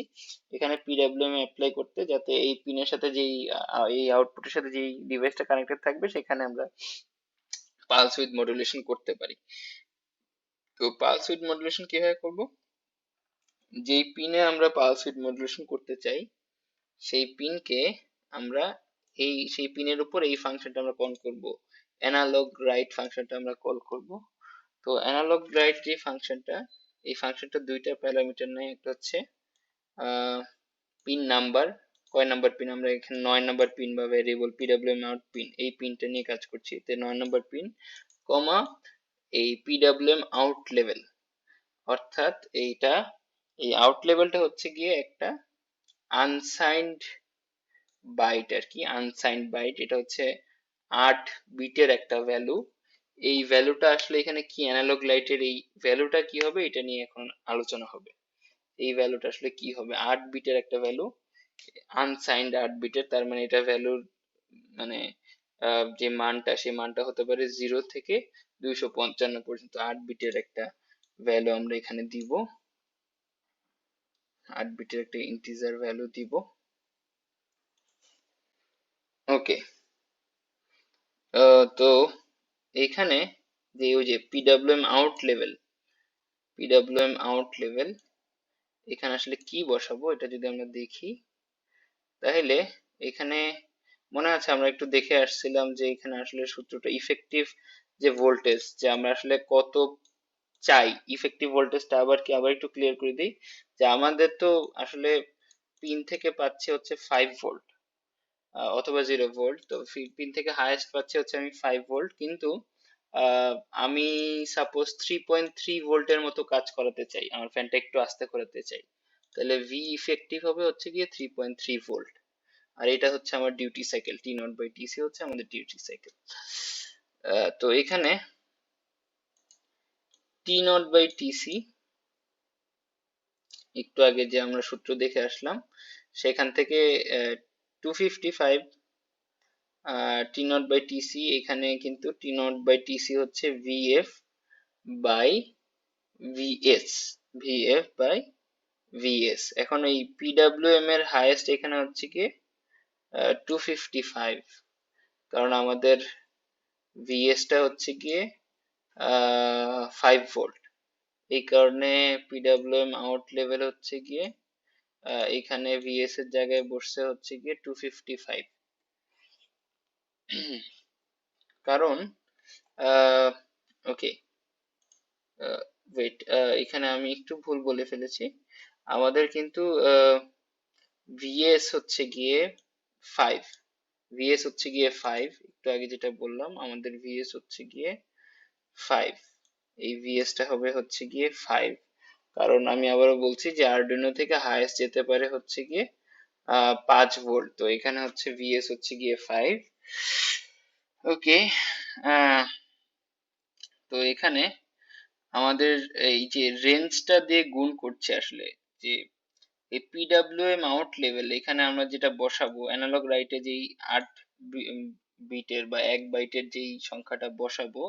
এখানে পিডব্লিউএম অ্যাপ্লাই করতে, যাতে এই পিনের সাথে যেই এই আউটপুটের সাথে যেই ডিভাইসটা কানেক্টেড থাকবে সেখানে আমরা পালস উইথ মডুলেশন করতে পারি। তো পালস উইথ মডুলেশন কিভাবে করব, যেই পিনে আমরা পালস উইথ মডুলেশন করতে চাই সেই পিনকে আমরা সেই পিনের উপর এই ফাংশনটা আমরা কল করব, অ্যানালগ রাইট ফাংশনটা আমরা কল করব। তো অ্যানালগ রাইট যে ফাংশনটা, এই ফাংশনটা দুইটা প্যারামিটার নেয়, একটা হচ্ছে পিন নাম্বার, কয় নাম্বার পিন, আমরা এখানে 9 নাম্বার পিন বা ভ্যারিয়েবল পিডব্লিউএম আউট পিন এই পিনটা নিয়ে কাজ করছি, তে 9 নাম্বার পিন কমা এই পিডব্লিউএম আউট লেভেল, অর্থাৎ এইটা এই আউট লেভেলটা হচ্ছে গিয়ে একটা আনসাইন্ড বাইট আর কি। আনসাইন্ড বাইট এটা হচ্ছে 8 বিটের একটা ভ্যালু। এই ভ্যালুটা আসলে এখানে কি, অ্যানালগ লাইটের এই ভ্যালুটা কি হবে এটা নিয়ে এখন আলোচনা হবে। এই ভ্যালুটা আসলে কি হবে, 8 বিটের একটা ভ্যালু, আনসাইন্ড 8 বিটের, তার মানে এটা ভ্যালুর মানে যে মানটা সেই মানটা হতে পারে 0 থেকে 255 পর্যন্ত 8 বিটের একটা ভ্যালু আমরা এখানে দিব, 8 বিটের একটা ইন্টিজার ভ্যালু দিব। ওকে, তো এখানে যে ওই যে পিডব্লিউএম আউট লেভেল এখানে আসলে কি বসাবো এটা যদি আমরা দেখি, তাহলে এখানে মনে আছে আমরা একটু দেখে আসছিলাম যে এখানে আসলে সূত্রটা ইফেক্টিভ যে ভোল্টেজ, যে আমরা আসলে কত চাই ইফেক্টিভ ভোল্টেজটা আবার কি, আবার একটু ক্লিয়ার করে দিই, যে আমাদের তো আসলে পিন থেকে পাচ্ছি হচ্ছে 5 ভোল্ট অথবা 0 ভোল্ট। তো পিন থেকে হাইয়েস্ট পাচ্ছি হচ্ছে আমি 5 ভোল্ট, কিন্তু আমি সাপোজ 3.3 ভোল্টের মতো কাজ করাতে চাই, আমার ফ্যানটা একটু আস্তে করাতে চাই, তাহলে ভি ইফেক্টিভ হবে হচ্ছে গিয়ে 3.3 ভোল্ট। আর এটা হচ্ছে আমার duty cycle, T not by TC হচ্ছে আমাদের ডিউটি সাইকেল। তো এখানে টি নট বাই টিসি একটু আগে যে আমরা সূত্র দেখে আসলাম সেখান থেকে 255 টি নট বাই টিসি, এখানে কিন্তু টি নট বাই টিসি হচ্ছে VF by VS, VF by VS. এখন এই পিডব্লিউএম এর হাইয়েস্ট এখানে হচ্ছে কি 255, কারণ আমাদের ভিএস টা হচ্ছে গিয়ে 5 ভোল্ট, এই কারণে পিডব্লিউএম আউট লেভেল হচ্ছে গিয়ে এখানে ভিএস এর জায়গায় বসছে হচ্ছে গিয়ে 255। কারণ ওকে, ওয়েট, এখানে আমি একটু ভুল বলে ফেলেছি, আমাদের কিন্তু ভিএস হচ্ছে গিয়ে 5, ভিএস হচ্ছে গিয়ে 5, একটু আগে যেটা বললাম আমাদের ভিএস হচ্ছে গিয়ে 5, এই ভিএস টা হবে হচ্ছে গিয়ে 5। কারণ আমি আবারও বলছি যে আরডুইনো থেকে হাইয়েস্ট যেতে পারে হচ্ছে গিয়ে 5 ভোল্ট। তো এখানে হচ্ছে ভিএস হচ্ছে গিয়ে 5। ওকে। তো এখানে আমাদের এই যে রেঞ্জটা দিয়ে গুণ করছে আসলে, যে এই পিডাব্লিউএম আউট লেভেল এখানে আমরা যেটা বসাবো অ্যানালগ রাইটে যেই 8 বিটের বা 1 বাইটের যেই সংখ্যাটা বসাবো,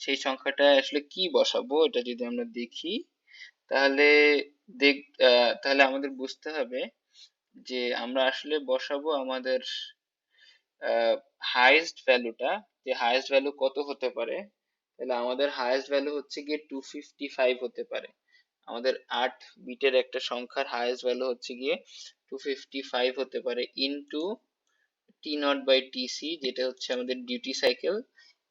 সেই সংখ্যাটা আসলে কি বসাবো এটা যদি আমরা দেখি, তাহলে দেখ তাহলে আমাদের বুঝতে হবে যে আমরা আসলে বসাবো আমাদের হাইয়েস্ট ভ্যালুটা, যে হাইয়েস্ট ভ্যালু কত হতে পারে। তাহলে আমাদের হাইয়েস্ট ভ্যালু হচ্ছে গিয়ে 255 হতে পারে। আমাদের 8 বিটের একটা সংখ্যার হাইয়েস্ট ভ্যালু হচ্ছে গিয়ে 255 হতে পারে into T not by TC, যেটা হচ্ছে আমাদের ডিউটি সাইকেল।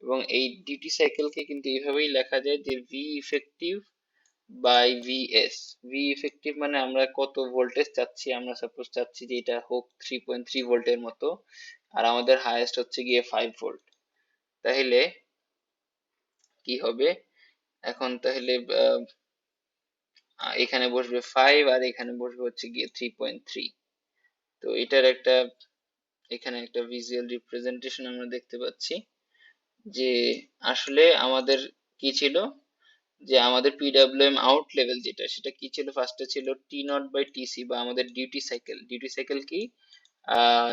এবং এই ডিউটি সাইকেলকে কিন্তু এইভাবেই লেখা যায় যে V effective by VS. V effective মানে আমরা কত ভোল্টেজ চাচ্ছি, আমরা সাপোজ চাচ্ছি যে এটা হোক 3.3 ভোল্টের মতো, আর আমাদের হাইয়েস্ট হচ্ছে গিয়ে 5 ভোল্ট। তাহলে কি হবে এখন, তাহলে এখানে বসবে 5 আর এখানে বসবে হচ্ছে গিয়ে 3.3। তো এটার একটা এখানে একটা ভিজুয়াল রিপ্রেজেন্টেশন আমরা দেখতে পাচ্ছি যে আসলে আমাদের কি ছিল, যে আমাদের পিডব্লিউএম আউট লেভেল যেটা, সেটা কি ছিল, ফার্স্টে ছিল টি নট বাই টিসি বা আমাদের ডিউটি সাইকেল। ডিউটি সাইকেল কি,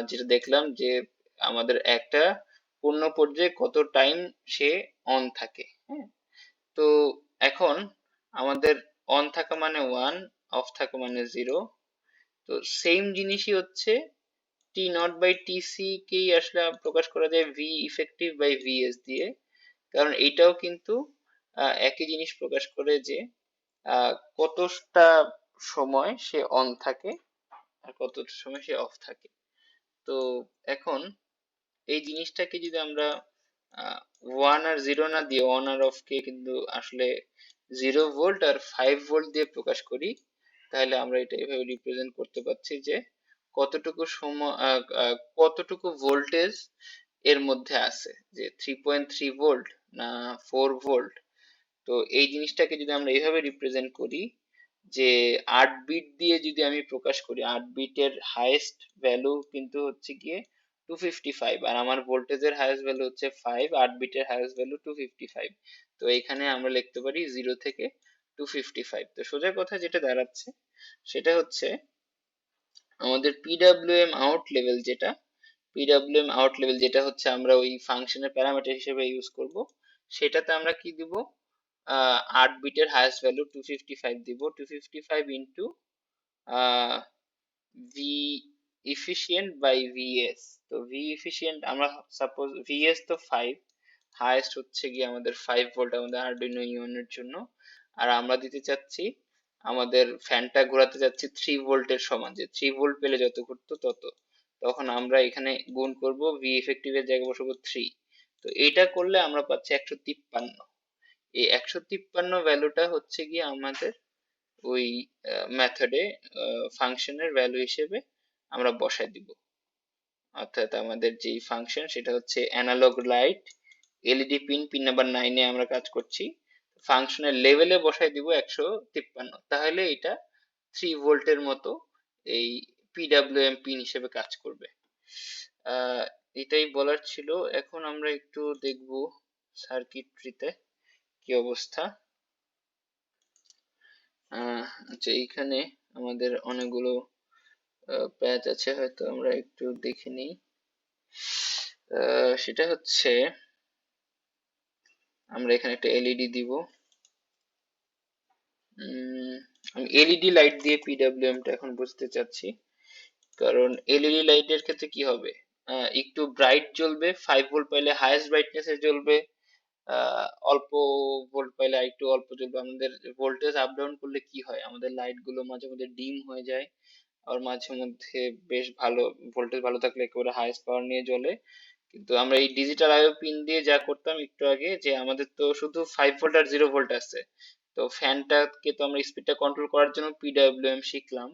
যেটা দেখলাম যে আমাদের একটা পূর্ণ পর্যায়ে কত টাইম সে অন থাকে। হ্যাঁ, তো এখন আমাদের অন থাকা মানে 1, অফ থাকা মানে 0। তো সেম জিনিসই হচ্ছে টি নট বাই টিসি কেই আসলে প্রকাশ করা যায় ভি ইফেক্টিভ বাই ভিএস দিয়ে। কারণ এইটাও কিন্তু একই জিনিস প্রকাশ করে যে কতটা সময় সে অন থাকে আর কতটা সময় সে অফ থাকে। তো এখন এই জিনিসটাকে যদি আমরা 1 আর 0 না দিয়ে অন আর অফ কে কিন্তু আসলে 0 ভোল্ট আর 5 ভোল্ট দিয়ে প্রকাশ করি, তাহলে আমরা এটা এভাবে রিপ্রেজেন্ট করতে পারছি যে কতটুকু সময় কতটুকু ভোল্টেজ এর মধ্যে আছে, যে 3.3 ভোল্ট না 4 ভোল্ট। তো এই জিনিসটাকে যদি আমরা এইভাবে রিপ্রেজেন্ট করি যে 8 বিট দিয়ে যদি আমি প্রকাশ করি, 8 বিটের হাইয়েস্ট ভ্যালু কিন্তু হচ্ছে গিয়ে 255, আর আমার ভোল্টেজের হাইয়েস্ট ভ্যালু হচ্ছে 5, 8 বিটের হাইয়েস্ট ভ্যালু 255। তো এখানে আমরা লিখতে পারি 0 থেকে 255। তো সোজা কথা যেটা দাঁড়াচ্ছে সেটা হচ্ছে আমাদের পিডব্লিউএম আউট লেভেল যেটা, পিডব্লিউএম আউট লেভেল যেটা হচ্ছে আমরা ওই ফাংশনের প্যারামিটার হিসেবে ইউজ করব, সেটাতে আমরা কি দিব, 8 বিটের হাইয়েস্ট ভ্যালু 255 দিব, 255 into V efficient by VS. তো ভি ইফিশিয়েন্ট আমরা সাপোজ ভিএস তো 5, হাইয়েস্ট হচ্ছে গিয়ে আমাদের 5 ভোল্ট আমাদের আরডুইনো ইউনোর জন্য, আর আমরা দিতে চাচ্ছি আমাদের ফ্যানটা ঘোরাতে চাচ্ছি 3 ভোল্টের সমান, যে 3 ভোল্ট পেলে যত ঘুরতো তত। তখন আমরা এখানে গুণ করব, ভি ইফেক্টিভের জায়গায় বসাবো 3। তো এইটা করলে আমরা পাচ্ছি 153। এই 153 ভ্যালুটা হচ্ছে গিয়ে আমাদের ওই মেথডে ফাংশনের ভ্যালু হিসেবে আমরা বসাই দিব। অর্থাৎ আমাদের যেই ফাংশন সেটা হচ্ছে analog light LED pin number 9-এ আমরা কাজ করছি, ফাংশনের লেভেলে বসাই দিব 153। তাহলে এটা 3 ভোল্টের মতো এই পিডব্লিউএম পিন হিসেবে কাজ করবে। আহ এটাই বলার ছিল। এখন আমরা একটু দেখব সার্কিটরিতে কি অবস্থা। আচ্ছা, এইখানে আমাদের অনেকগুলো প্যাচ আছে, হয়তো আমরা একটু দেখে নিই। সেটা হচ্ছে আমরা এখানে একটা এলইডি দিব। আমি এলইডি লাইট দিয়ে পিডব্লিউএম টা এখন বুঝতে চাচ্ছি, কারণ এলইডি লাইটের ক্ষেত্রে কি হবে, একটু ব্রাইট জ্বলবে, 5 ভোল্ট পাইলে হাইয়েস্ট ব্রাইটনেসে জ্বলবে, অল্প ভোল্ট পাইলে আরেকটু অল্প জ্বলবে। আমাদের ভোল্টেজ আপ ডাউন করলে কি হয়, আমাদের লাইট গুলো মাঝে মধ্যে ডিম হয়ে যায়, আর মাঝে মধ্যে বেশ ভালো ভোল্টেজ ভালো থাকলে একেবারে হাইয়েস্ট পাওয়ার নিয়ে জ্বলে। কিন্তু আমরা এই ডিজিটাল আইও পিন দিয়ে যা করতাম একটু আগে, যে আমাদের তো শুধু 5 ভোল্ট আর 0 ভোল্ট আছে, তো ফ্যানটাকে তো আমরা স্পিডটা কন্ট্রোল করার জন্য পিডব্লিউএম শিখলাম।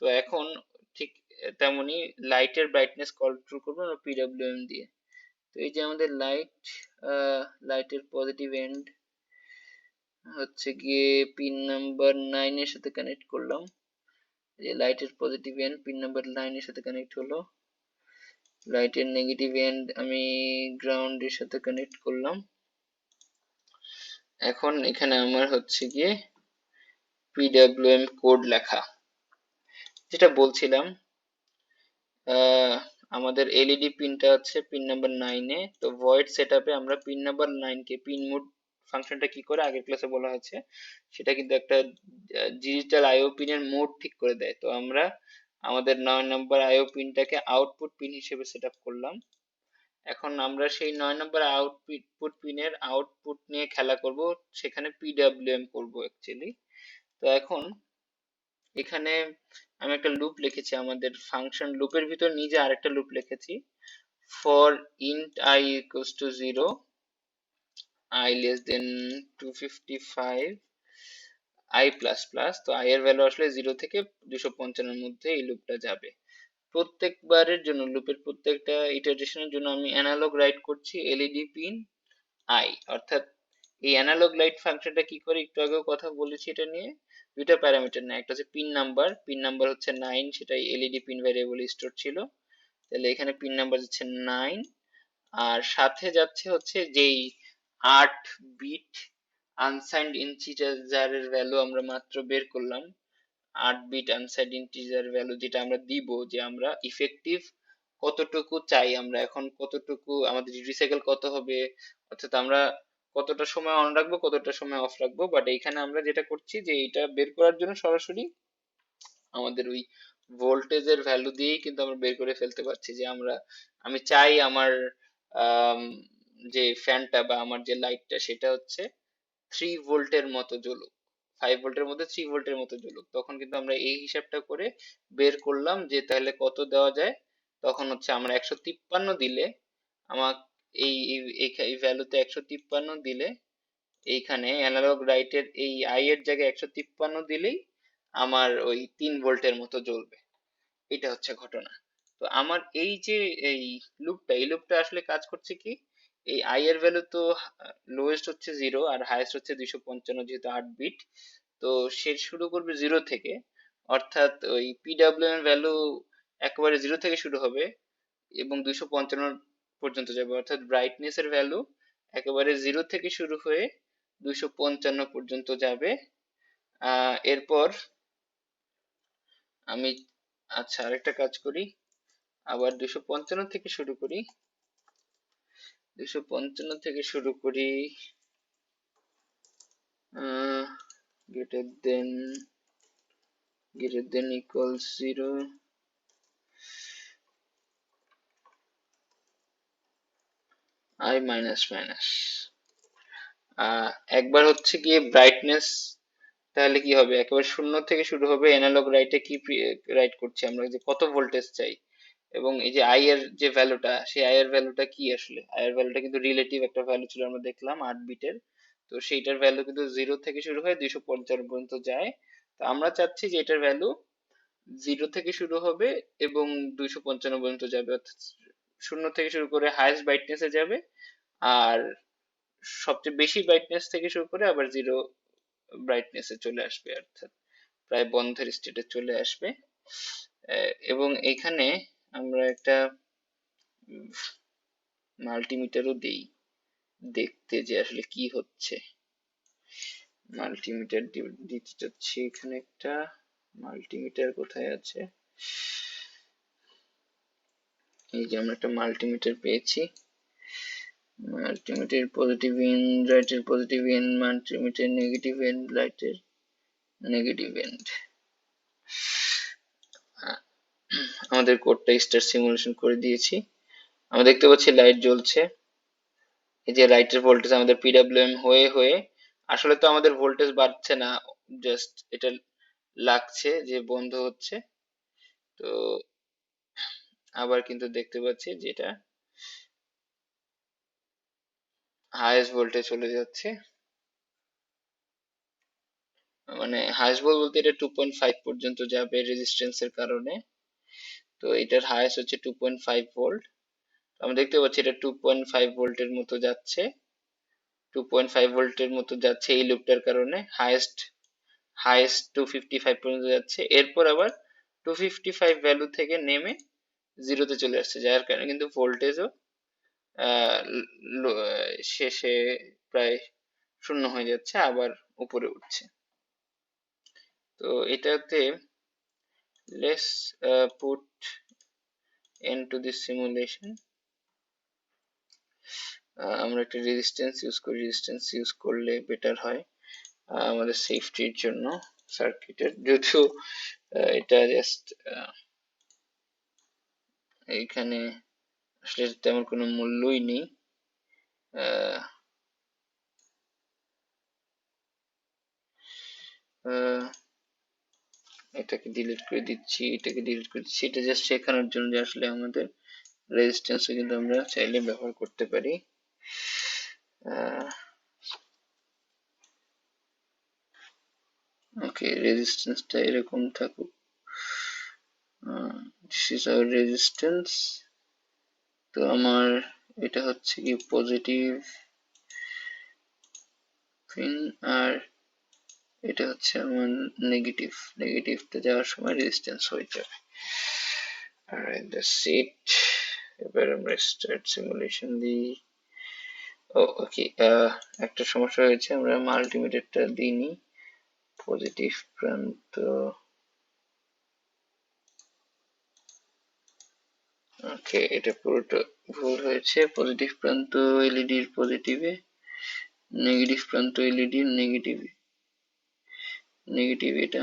তো এখন ঠিক তেমনি লাইটের ব্রাইটনেস কন্ট্রোল করবো আমরা পিডব্লিউএম দিয়ে। তো এই যে আমাদের লাইটের পজিটিভ এন্ড হচ্ছে গিয়ে পিন নাম্বার 9 এর সাথে কানেক্ট করলাম। এই লাইটের পজিটিভ এন্ড পিন নাম্বার 9 এর সাথে কানেক্ট হলো। লাইটের নেগেটিভ এন্ড আমি গ্রাউন্ডের সাথে কানেক্ট করলাম। এখন এখানে আমার হচ্ছে গিয়ে PWM কোড লেখা, যেটা বলছিলাম আমাদের এলইডি পিনটা হচ্ছে পিন নাম্বার 9 এ। তো ভয়েড সেটআপে আমরা পিন নাম্বার 9 কে পিন মোড ফাংশনটা কি করে আগের ক্লাসে বলা হয়েছে, সেটা কিন্তু একটা ডিজিটাল আইও পিনের মোড ঠিক করে দেয়। তো আমরা আমাদের 9 নম্বর আইও পিনটাকে আউটপুট পিন হিসেবে সেটআপ করলাম। এখন আমরা সেই 9 নম্বর আউটপুট পিনের আউটপুট নিয়ে খেলা করব, সেখানে পিডব্লিউএম করব অ্যাকচুয়ালি। তো এখন এখানে আমি একটা লুপ লিখেছি, আমাদের ফাংশন লুপের ভিতর নিজে আরেকটা লুপ লিখেছি, for int I equals to 0, I less than 255, I plus plus। তো i এর ভ্যালু আসলে 0 থেকে 255 এর মধ্যে এই লুপটা যাবে। প্রত্যেকবারের জন্য লুপের প্রত্যেকটা ইটারেশনের জন্য আমি অ্যানালগ রাইট করছি এলইডি পিন আই, অর্থাৎ এই অ্যানালগ লাইট ফাংশনটা কি করে একটু আগেও কথা বলেছি। এটা নিয়ে দুইটা প্যারামিটার নেয়, একটা হচ্ছে পিন নাম্বার হচ্ছে 9, সেটা এলইডি পিন ভ্যারিয়েবলে স্টোর ছিল। তাহলে এখানে পিন নাম্বার যাচ্ছে 9, আর সাথে যাচ্ছে হচ্ছে যেই 8 বিট আনসাইন্ড ইন্টিজারের ভ্যালু আমরা মাত্র বের করলাম, 8 বিট আনসাইন্ড ইন্টিজার ভ্যালু যেটা আমরা দিব, যে আমরা ইফেক্টিভ কতটুকু চাই, আমরা এখন কতটুকু আমাদের ডিউটি সাইকেল কত হবে, অর্থাৎ আমরা কতটা সময় অন রাখবো কতটা সময় অফ রাখবো। বাট এখানে আমরা যেটা করছি যে এটা বের করার জন্য সরাসরি আমাদের ওই ভোল্টেজের ভ্যালু দিয়েই কিন্তু আমরা বের করে ফেলতে পারছি, যে আমি চাই আমার আম, যে ফ্যানটা বা আমার যে লাইটটা সেটা হচ্ছে 3 ভোল্টের মতো জ্বলুক, 5 ভোল্টের মধ্যে 3 ভোল্টের মতো জ্বলুক। তখন কিন্তু আমরা এই হিসাবটা করে বের করলাম যে তাহলে কত দেওয়া যায়। তখন হচ্ছে আমরা 153 দিলে আমার এই ভ্যালুতে 153 দিলে এইখানে অ্যানালগ রাইটের এই আই এর জায়গায় 153 দিলেই আমার ওই 3 ভোল্টের মতো জ্বলবে। এটা হচ্ছে ঘটনা। তো আমার এই যে এই লুপটা আসলে কাজ করছে কি, এই আই এর ভ্যালু তো লোয়েস্ট হচ্ছে 0 আর হাইয়েস্ট হচ্ছে 255, যেহেতু 8 বিট। তো সে শুরু করবে 0 থেকে, অর্থাৎ ওই পিডব্লিউএম ভ্যালু একেবারে 0 থেকে শুরু হবে এবং 255 পর্যন্ত যাবে, অর্থাৎ ব্রাইটনেস এর ভ্যালু একেবারে 0 থেকে শুরু হয়ে 255 পর্যন্ত যাবে। এরপর আমি, আচ্ছা আরেকটা কাজ করি, আবার 255 থেকে শুরু করি, 255 থেকে শুরু করি, greater than equals 0, I minus minus. একবার হচ্ছে গিয়ে ব্রাইটনেস, তাহলে কি হবে, একেবারে 0 থেকে শুরু হবে। অ্যানালগ রাইটে কি রাইট করছি আমরা, যে কত ভোল্টেজ চাই, এবং এই যে আই এর যে ভ্যালুটা, সেই আই এর ভ্যালুটা কি আসলে, আই এর ভ্যালুটা কিন্তু রিলেটিভ একটা ভ্যালু ছিল, আমরা দেখলাম 8 বিটের। তো সেইটার ভ্যালু কিন্তু 0 থেকে শুরু হয়ে 255 পর্যন্ত যায়। তো আমরা চাচ্ছি যে এটার ভ্যালু 0 থেকে শুরু হবে এবং 255 পর্যন্ত যাবে, অর্থাৎ 0 থেকে শুরু করে হাইয়েস্ট ব্রাইটনেসে যাবে, আর সবচেয়ে বেশি ব্রাইটনেস থেকে শুরু করে আবার 0 ব্রাইটনেসে চলে আসবে, অর্থাৎ প্রায় বন্ধের স্টেটে চলে আসবে। এবং এখানে আমরা একটা মাল্টিমিটারও দেই, দেখতে যে আসলে কি হচ্ছে। মাল্টিমিটার দিতে চাচ্ছি, এখানে একটা মাল্টিমিটার কোথায় আছে, এই যে আমরা একটা মাল্টিমিটার পেয়েছি, মাল্টিমিটার পজিটিভ এন্ড রাইটের positive end, multimeter negative end রাইটের নেগেটিভ এন্ড। আমাদের কোডটা স্টার সিমুলেশন করে দিয়েছি, আমরা দেখতে পাচ্ছি লাইট জ্বলছে। এই যে লাইটের ভোল্টেজ আমাদের পিডব্লিউএম হয়ে হয়ে, আসলে তো আমাদের ভোল্টেজ বাড়ছে না, জাস্ট এটা লাগছে যে বন্ধ হচ্ছে। তো আবার কিন্তু দেখতে পাচ্ছি যেটা হাইয়েস্ট ভোল্টেজ চলে যাচ্ছে, মানে হাইয়েস্ট বলতে এটা 2.5 পর্যন্ত যাবে রেজিস্ট্যান্সের কারণে। তো এটার হাইয়েস্ট হচ্ছে 2.5 ভোল্ট, আমরা দেখতে পাচ্ছি এটা 2.5 ভোল্টের মতো যাচ্ছে। 2.5 ভোল্টের মতো যাচ্ছে এই লুপটার কারণে, হাইয়েস্ট হাইয়েস্ট 255 পর্যন্ত যাচ্ছে, এরপর আবার 255 ভ্যালু থেকে নেমে জিরোতে চলে আসছে, যার কারণে কিন্তু ভোল্টেজও শেষে প্রায় শূন্য হয়ে যাচ্ছে, আবার উপরে উঠছে। তো এটাতে let's put into this simulation. আমরা একটা রেজিস্ট্যান্স ইউজ করি, রেজিস্ট্যান্স ইউজ করলে বেটার হয় আমাদের সেফটির জন্য সার্কিটের, যদিও এটা জাস্ট এইখানে আসলে তেমন কোনো মূল্যই নেই। আহ, আহ, এটাকে ডিলিট করে দিচ্ছি, এটাকে ডিলিট করে দিচ্ছি, এটা জাস্ট শেখানোর জন্য যে আসলে আমাদের রেজিস্ট্যান্সও কিন্তু আমরা চাইলে ব্যবহার করতে পারি। ওকে, রেজিস্ট্যান্সটা এরকম থাকুক, দিস ইজ আওয়ার রেজিস্ট্যান্স। তো আমার এটা হচ্ছে কি পজিটিভ পিন, আর এটা হচ্ছে আমার নেগেটিভ, নেগেটিভটা যাওয়ার সময় রেজিস্ট্যান্স হয়ে যাবে। alright, that's it. এবার আমরা স্টার্ট সিমুলেশন দিই। ওকে, একটা সমস্যা হয়েছে, আমরা মাল্টিমিটারটা দিইনি, পজিটিভ প্রান্ত, ওকে এটা পুরোটা ভুল হয়েছে, পজিটিভ প্রান্ত এলইডির পজিটিভে, নেগেটিভ প্রান্ত এলইডির নেগেটিভে, নেগেটিভ এটা।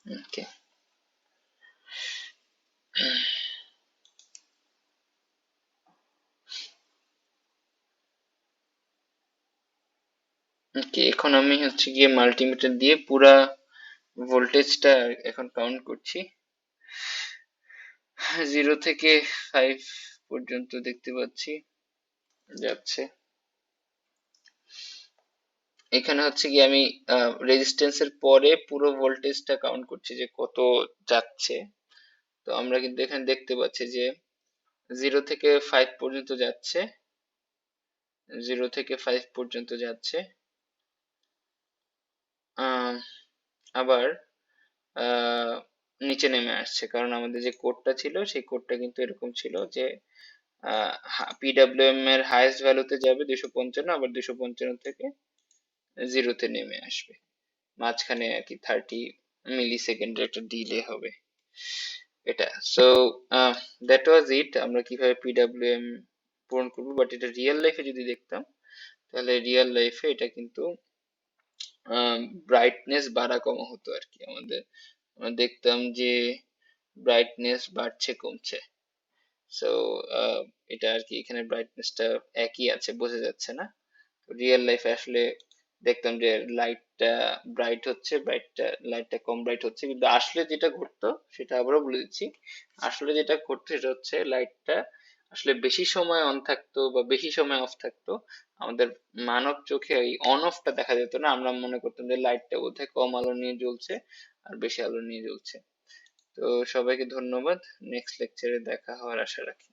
ওকে, ওকে এখন আমি হচ্ছে গিয়ে মাল্টিমিটার দিয়ে পুরা ভোল্টেজটা এখন কাউন্ট করছি, 0 থেকে 5 পর্যন্ত দেখতে পাচ্ছি যাচ্ছে। এখানে হচ্ছে কি আমি রেজিস্ট্যান্সের পরে পুরো ভোল্টেজটা কাউন্ট করছি যে কত যাচ্ছে। তো আমরা কিন্তু এখানে দেখতে পাচ্ছি যে 0 থেকে 5 পর্যন্ত যাচ্ছে, 0 থেকে 5 পর্যন্ত যাচ্ছে, আবার নিচে নেমে আসছে, কারণ আমাদের যে কোডটা ছিল সেই কোডটা কিন্তু এরকম ছিল যে পিডব্লিউএম এর হাইয়েস্ট ভ্যালুতে যাবে 255, আবার 255 থেকে জিরোতে নেমে আসবে, মাঝখানে আর কি 30 মিলি সেকেন্ডের একটা ডিলে হবে এটা। সো দ্যাট ওয়াজ ইট, আমরা কিভাবে পিডব্লিউএম পূরণ করবো। বাট এটা রিয়েল লাইফে যদি দেখতাম, তাহলে রিয়েল লাইফে এটা কিন্তু ব্রাইটনেস বাড়া কমা হতো আর কি, আমাদের আমরা দেখতাম যে ব্রাইটনেস বাড়ছে কমছে। সো এটা আর কি, এখানে ব্রাইটনেসটা একই আছে, বোঝা যাচ্ছে না। রিয়েল লাইফে আসলে দেখতাম যে লাইটটা ব্রাইট হচ্ছে, লাইটটা কম ব্রাইট হচ্ছে, কিন্তু আসলে যেটা ঘটতো সেটা আবারও বলে দিচ্ছি, আসলে যেটা ঘটতো সেটা হচ্ছে লাইটটা আসলে বেশি সময় অন থাকতো বা বেশি সময় অফ থাকতো, আমাদের মানব চোখে এই অন অফটা দেখা যেত না, আমরা মনে করতাম যে লাইটটা বোধহয় কম আলো নিয়ে জ্বলছে আর বেশি আলো নিয়ে জ্বলছে। তো সবাইকে ধন্যবাদ, নেক্সট লেকচারে দেখা হওয়ার আশা রাখি।